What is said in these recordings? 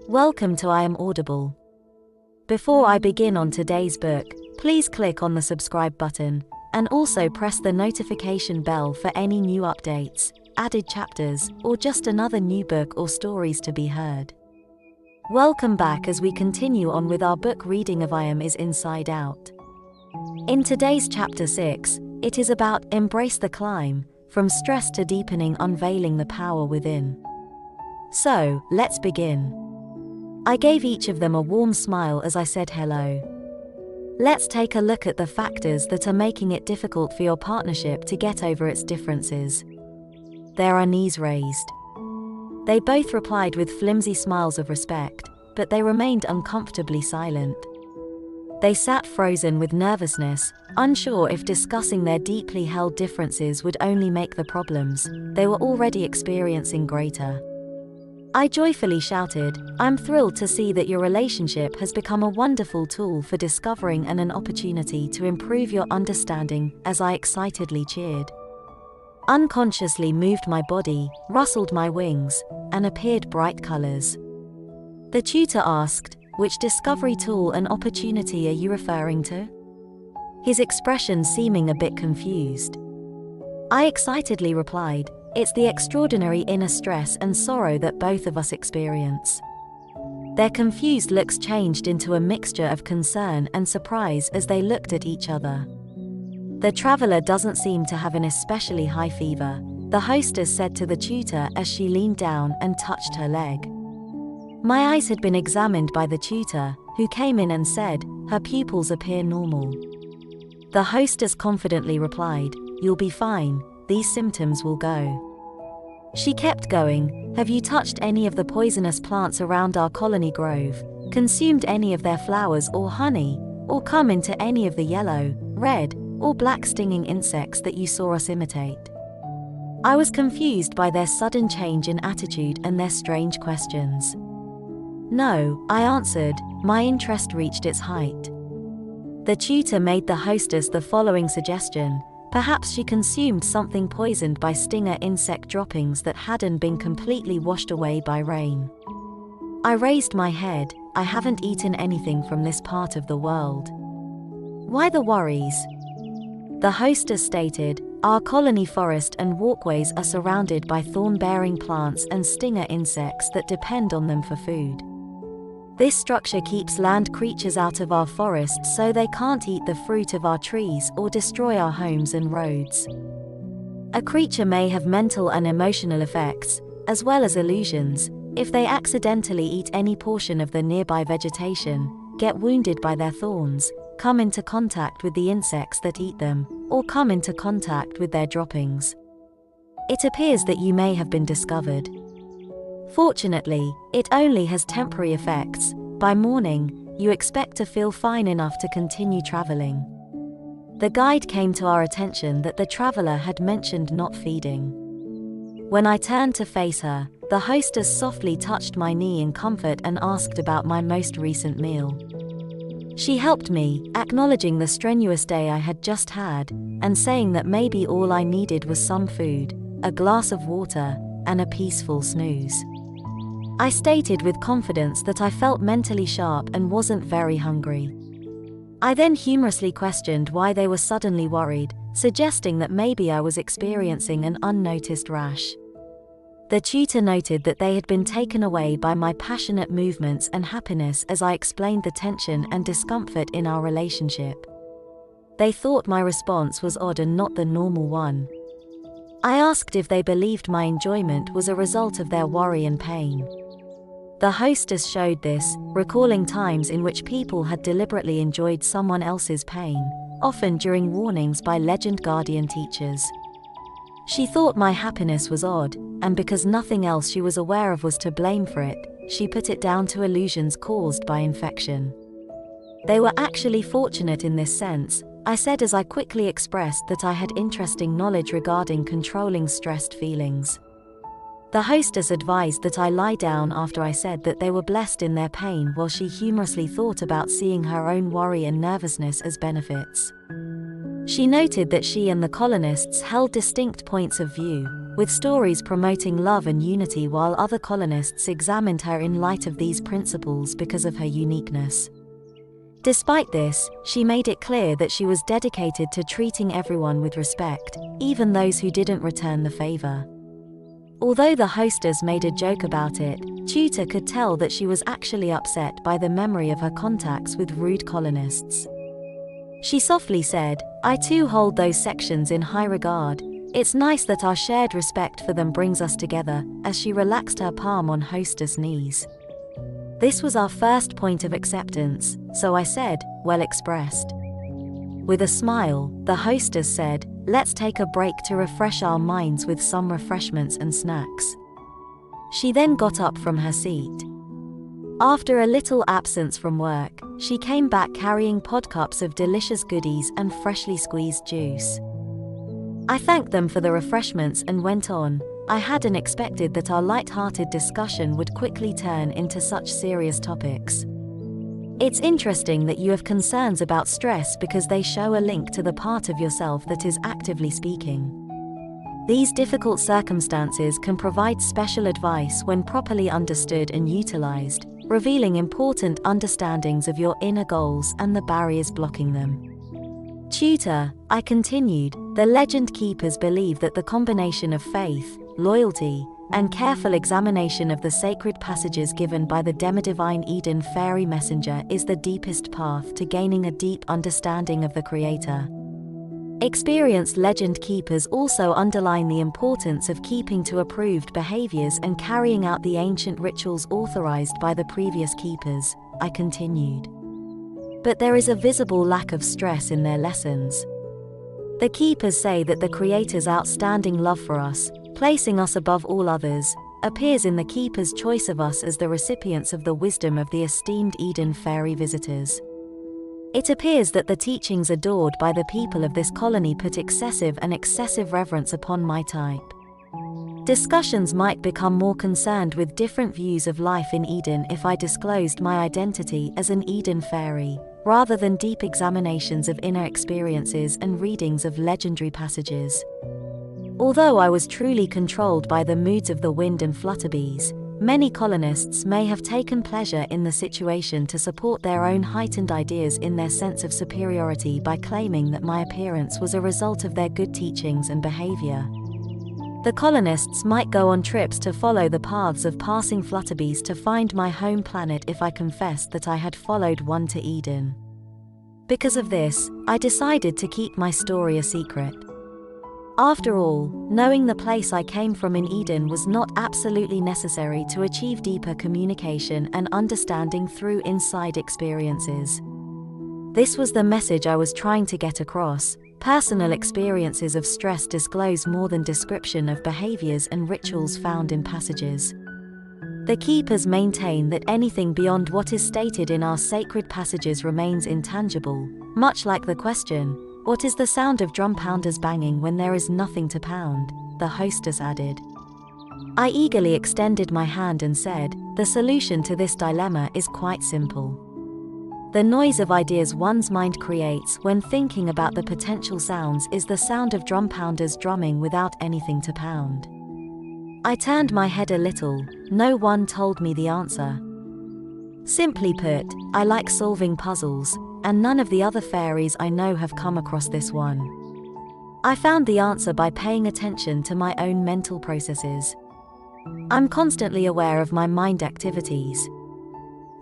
Welcome to I Am Audible. Before I begin on today's book, please click on the subscribe button, and also press the notification bell for any new updates, added chapters, or just another new book or stories to be heard. Welcome back as we continue on with our book reading of I Am is Inside Out. In today's chapter 6, it is about Embrace the Climb, from stress to deepening, unveiling the power within. So, let's begin. I gave each of them a warm smile as I said hello. Let's take a look at the factors that are making it difficult for your partnership to get over its differences. There are knees raised. They both replied with flimsy smiles of respect, but they remained uncomfortably silent. They sat frozen with nervousness, unsure if discussing their deeply held differences would only make the problems they were already experiencing greater. I joyfully shouted, "I'm thrilled to see that your relationship has become a wonderful tool for discovering and an opportunity to improve your understanding," as I excitedly cheered. Unconsciously moved my body, rustled my wings, and appeared bright colors. The tutor asked, "Which discovery tool and opportunity are you referring to?" His expression seeming a bit confused. I excitedly replied, "It's the extraordinary inner stress and sorrow that both of us experience." Their confused looks changed into a mixture of concern and surprise as they looked at each other. "The traveler doesn't seem to have an especially high fever," the hostess said to the tutor as she leaned down and touched her leg. My eyes had been examined by the tutor, who came in and said, "Her pupils appear normal." The hostess confidently replied, "You'll be fine, these symptoms will go." She kept going, "Have you touched any of the poisonous plants around our colony grove, consumed any of their flowers or honey, or come into any of the yellow, red, or black stinging insects that you saw us imitate?" I was confused by their sudden change in attitude and their strange questions. "No," I answered, my interest reached its height. The tutor made the hostess the following suggestion: perhaps she consumed something poisoned by stinger insect droppings that hadn't been completely washed away by rain. I raised my head. "I haven't eaten anything from this part of the world." "Why the worries?" The hostess stated, "Our colony forest and walkways are surrounded by thorn-bearing plants and stinger insects that depend on them for food. This structure keeps land creatures out of our forests so they can't eat the fruit of our trees or destroy our homes and roads. A creature may have mental and emotional effects, as well as illusions, if they accidentally eat any portion of the nearby vegetation, get wounded by their thorns, come into contact with the insects that eat them, or come into contact with their droppings. It appears that you may have been discovered. Fortunately, it only has temporary effects. By morning, you expect to feel fine enough to continue traveling." The guide came to our attention that the traveler had mentioned not feeding. When I turned to face her, the hostess softly touched my knee in comfort and asked about my most recent meal. She helped me, acknowledging the strenuous day I had just had, and saying that maybe all I needed was some food, a glass of water, and a peaceful snooze. I stated with confidence that I felt mentally sharp and wasn't very hungry. I then humorously questioned why they were suddenly worried, suggesting that maybe I was experiencing an unnoticed rash. The tutor noted that they had been taken away by my passionate movements and happiness as I explained the tension and discomfort in our relationship. They thought my response was odd and not the normal one. I asked if they believed my enjoyment was a result of their worry and pain. The hostess showed this, recalling times in which people had deliberately enjoyed someone else's pain, often during warnings by legend guardian teachers. She thought my happiness was odd, and because nothing else she was aware of was to blame for it, she put it down to illusions caused by infection. They were actually fortunate in this sense, I said as I quickly expressed that I had interesting knowledge regarding controlling stressed feelings. The hostess advised that I lie down after I said that they were blessed in their pain, while she humorously thought about seeing her own worry and nervousness as benefits. She noted that she and the colonists held distinct points of view, with stories promoting love and unity, while other colonists examined her in light of these principles because of her uniqueness. Despite this, she made it clear that she was dedicated to treating everyone with respect, even those who didn't return the favor. Although the hostess made a joke about it, Tutor could tell that she was actually upset by the memory of her contacts with rude colonists. She softly said, "I too hold those sections in high regard. It's nice that our shared respect for them brings us together," as she relaxed her palm on hostess' knees. "This was our first point of acceptance," so I said, "well expressed." With a smile, the hostess said, "Let's take a break to refresh our minds with some refreshments and snacks." She then got up from her seat. After a little absence from work, she came back carrying podcups of delicious goodies and freshly squeezed juice. I thanked them for the refreshments and went on. I hadn't expected that our light-hearted discussion would quickly turn into such serious topics. It's interesting that you have concerns about stress because they show a link to the part of yourself that is actively speaking. These difficult circumstances can provide special advice when properly understood and utilized, revealing important understandings of your inner goals and the barriers blocking them. Tutor, I continued, the legend keepers believe that the combination of faith, loyalty, and careful examination of the sacred passages given by the demidivine Eden Faerie messenger is the deepest path to gaining a deep understanding of the Creator. Experienced legend keepers also underline the importance of keeping to approved behaviors and carrying out the ancient rituals authorized by the previous keepers, I continued. But there is a visible lack of stress in their lessons. The keepers say that the Creator's outstanding love for us, placing us above all others, appears in the keeper's choice of us as the recipients of the wisdom of the esteemed Eden Faerie visitors. It appears that the teachings adored by the people of this colony put excessive reverence upon my type. Discussions might become more concerned with different views of life in Eden if I disclosed my identity as an Eden Faerie, rather than deep examinations of inner experiences and readings of legendary passages. Although I was truly controlled by the moods of the wind and flutterbees, many colonists may have taken pleasure in the situation to support their own heightened ideas in their sense of superiority by claiming that my appearance was a result of their good teachings and behavior. The colonists might go on trips to follow the paths of passing flutterbees to find my home planet if I confessed that I had followed one to Eden. Because of this, I decided to keep my story a secret. After all, knowing the place I came from in Eden was not absolutely necessary to achieve deeper communication and understanding through inside experiences. This was the message I was trying to get across. Personal experiences of stress disclose more than description of behaviors and rituals found in passages. The keepers maintain that anything beyond what is stated in our sacred passages remains intangible, much like the question, "What is the sound of drum pounders banging when there is nothing to pound?" the hostess added. I eagerly extended my hand and said, "The solution to this dilemma is quite simple. The noise of ideas one's mind creates when thinking about the potential sounds is the sound of drum pounders drumming without anything to pound." I turned my head a little. No one told me the answer. Simply put, I like solving puzzles, and none of the other fairies I know have come across this one. I found the answer by paying attention to my own mental processes. I'm constantly aware of my mind activities.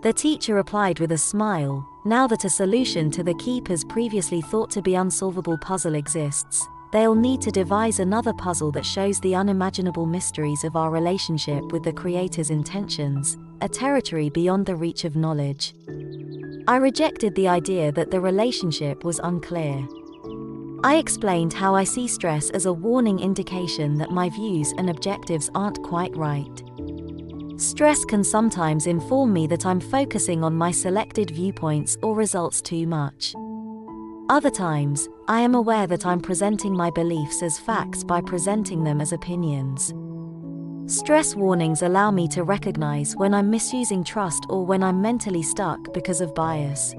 The teacher replied with a smile, "Now that a solution to the keeper's previously thought to be unsolvable puzzle exists, they'll need to devise another puzzle that shows the unimaginable mysteries of our relationship with the Creator's intentions, a territory beyond the reach of knowledge." I rejected the idea that the relationship was unclear. I explained how I see stress as a warning indication that my views and objectives aren't quite right. Stress can sometimes inform me that I'm focusing on my selected viewpoints or results too much. Other times, I am aware that I'm presenting my beliefs as facts by presenting them as opinions. Stress warnings allow me to recognize when I'm misusing trust or when I'm mentally stuck because of bias.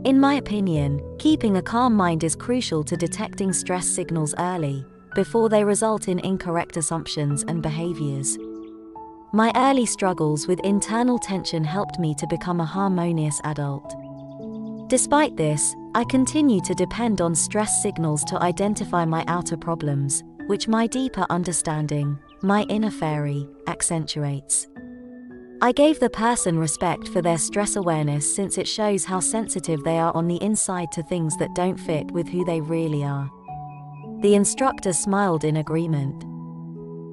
In my opinion, keeping a calm mind is crucial to detecting stress signals early, before they result in incorrect assumptions and behaviors. My early struggles with internal tension helped me to become a harmonious adult. Despite this, I continue to depend on stress signals to identify my outer problems, which my deeper understanding, my inner fairy, accentuates. I gave the person respect for their stress awareness since it shows how sensitive they are on the inside to things that don't fit with who they really are. The instructor smiled in agreement.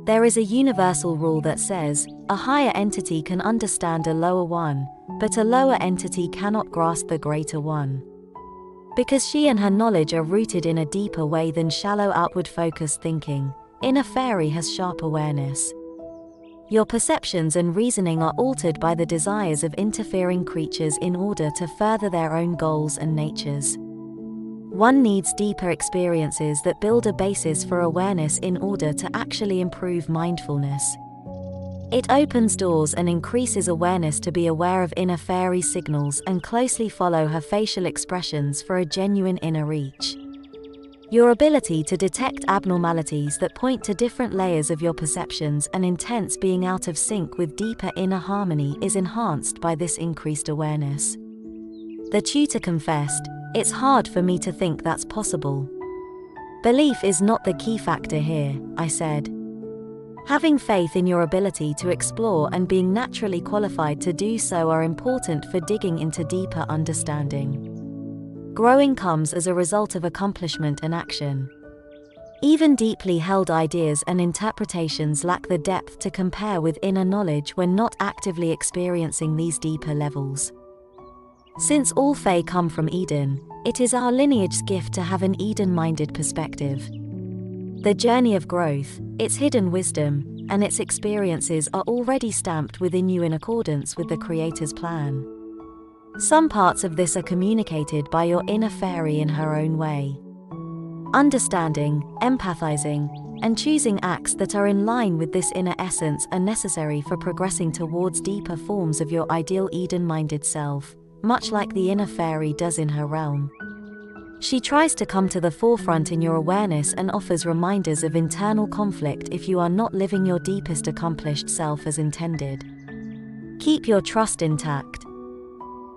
There is a universal rule that says, a higher entity can understand a lower one, but a lower entity cannot grasp the greater one. Because she and her knowledge are rooted in a deeper way than shallow outward-focused thinking, Inner Faerie has sharp awareness. Your perceptions and reasoning are altered by the desires of interfering creatures in order to further their own goals and natures. One needs deeper experiences that build a basis for awareness in order to actually improve mindfulness. It opens doors and increases awareness to be aware of Inner Faerie signals and closely follow her facial expressions for a genuine inner reach. Your ability to detect abnormalities that point to different layers of your perceptions and intents being out of sync with deeper inner harmony is enhanced by this increased awareness. The tutor confessed, "It's hard for me to think that's possible." "Belief is not the key factor here," I said. Having faith in your ability to explore and being naturally qualified to do so are important for digging into deeper understanding. Growing comes as a result of accomplishment and action. Even deeply held ideas and interpretations lack the depth to compare with inner knowledge when not actively experiencing these deeper levels. Since all Fae come from Eden, it is our lineage's gift to have an Eden-minded perspective. The journey of growth, its hidden wisdom, and its experiences are already stamped within you in accordance with the Creator's plan. Some parts of this are communicated by your Inner Faerie in her own way. Understanding, empathizing, and choosing acts that are in line with this inner essence are necessary for progressing towards deeper forms of your ideal Eden-minded self, much like the Inner Faerie does in her realm. She tries to come to the forefront in your awareness and offers reminders of internal conflict if you are not living your deepest accomplished self as intended. Keep your trust intact.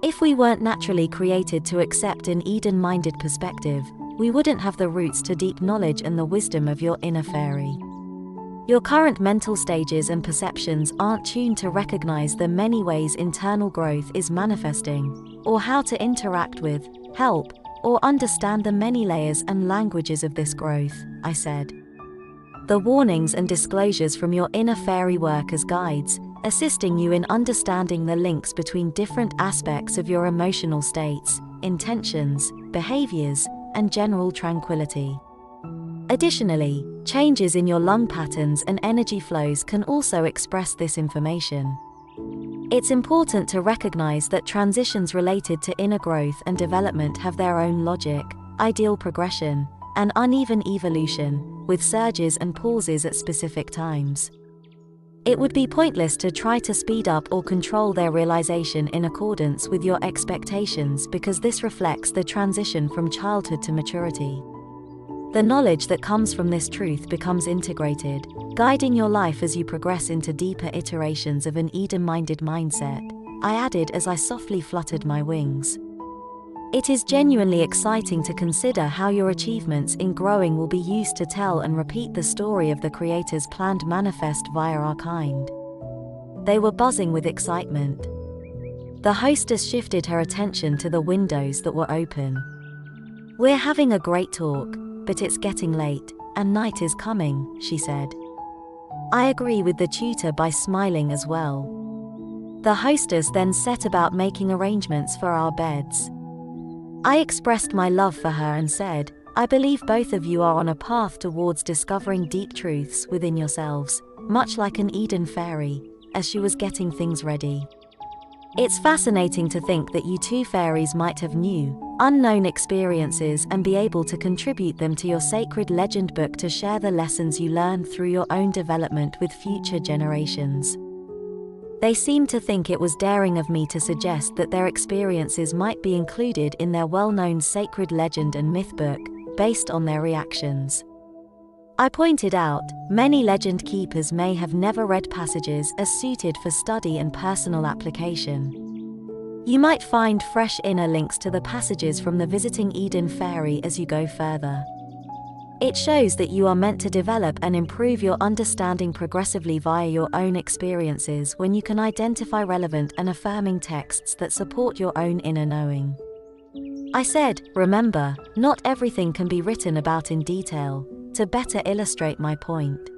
If we weren't naturally created to accept an Eden-minded perspective, we wouldn't have the roots to deep knowledge and the wisdom of your Inner Faerie. Your current mental stages and perceptions aren't tuned to recognize the many ways internal growth is manifesting, or how to interact with, help, or understand the many layers and languages of this growth, I said. The warnings and disclosures from your Inner Faerie work as guides, assisting you in understanding the links between different aspects of your emotional states, intentions, behaviors, and general tranquility. Additionally, changes in your lung patterns and energy flows can also express this information. It's important to recognize that transitions related to inner growth and development have their own logic, ideal progression, and uneven evolution, with surges and pauses at specific times. It would be pointless to try to speed up or control their realization in accordance with your expectations because this reflects the transition from childhood to maturity. The knowledge that comes from this truth becomes integrated, guiding your life as you progress into deeper iterations of an Eden-minded mindset, I added as I softly fluttered my wings. It is genuinely exciting to consider how your achievements in growing will be used to tell and repeat the story of the Creator's planned manifest via our kind. They were buzzing with excitement. The hostess shifted her attention to the windows that were open. "We're having a great talk, but it's getting late, and night is coming," she said. I agree with the tutor by smiling as well. The hostess then set about making arrangements for our beds. I expressed my love for her and said, "I believe both of you are on a path towards discovering deep truths within yourselves, much like an Eden Faerie," as she was getting things ready. It's fascinating to think that you two fairies might have new, unknown experiences and be able to contribute them to your sacred legend book to share the lessons you learned through your own development with future generations. They seemed to think it was daring of me to suggest that their experiences might be included in their well-known sacred legend and myth book, based on their reactions. I pointed out, many legend keepers may have never read passages as suited for study and personal application. You might find fresh inner links to the passages from the Visiting Eden Faerie as you go further. It shows that you are meant to develop and improve your understanding progressively via your own experiences when you can identify relevant and affirming texts that support your own inner knowing. I said, remember, not everything can be written about in detail, to better illustrate my point.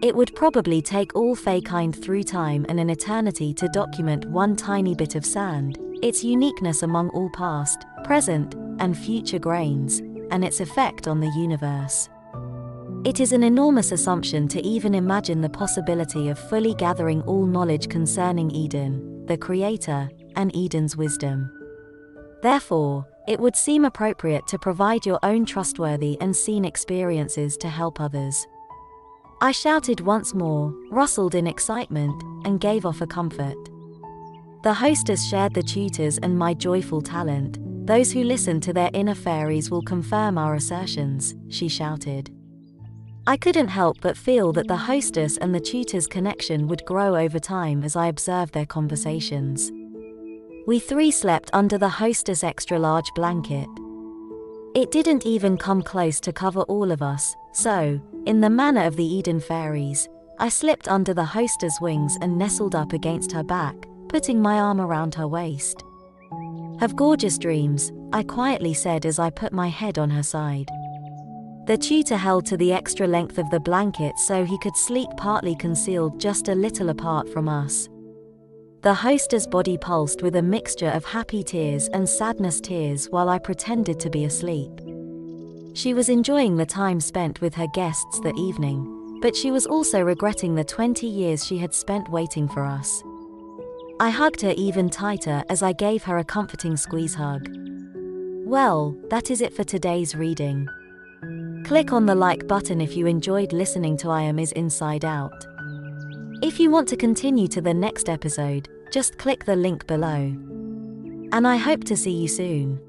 It would probably take all Faekind through time and an eternity to document one tiny bit of sand, its uniqueness among all past, present, and future grains, and its effect on the universe. It is an enormous assumption to even imagine the possibility of fully gathering all knowledge concerning Eden, the Creator, and Eden's wisdom. Therefore, it would seem appropriate to provide your own trustworthy and seen experiences to help others. I shouted once more, rustled in excitement, and gave off a comfort. The hostess shared the tutors and my joyful talent. Those who listen to their inner fairies will confirm our assertions, she shouted. I couldn't help but feel that the hostess and the tutor's connection would grow over time as I observed their conversations. We three slept under the hostess' extra-large blanket. It didn't even come close to cover all of us, so, in the manner of the Eden Fairies, I slipped under the hostess' wings and nestled up against her back, putting my arm around her waist. Have gorgeous dreams, I quietly said as I put my head on her side. The tutor held to the extra length of the blanket so he could sleep partly concealed just a little apart from us. The hostess' body pulsed with a mixture of happy tears and sadness tears while I pretended to be asleep. She was enjoying the time spent with her guests that evening, but she was also regretting the 20 years she had spent waiting for us. I hugged her even tighter as I gave her a comforting squeeze hug. Well, that is it for today's reading. Click on the like button if you enjoyed listening to I Am Is Inside Out. If you want to continue to the next episode, just click the link below. And I hope to see you soon.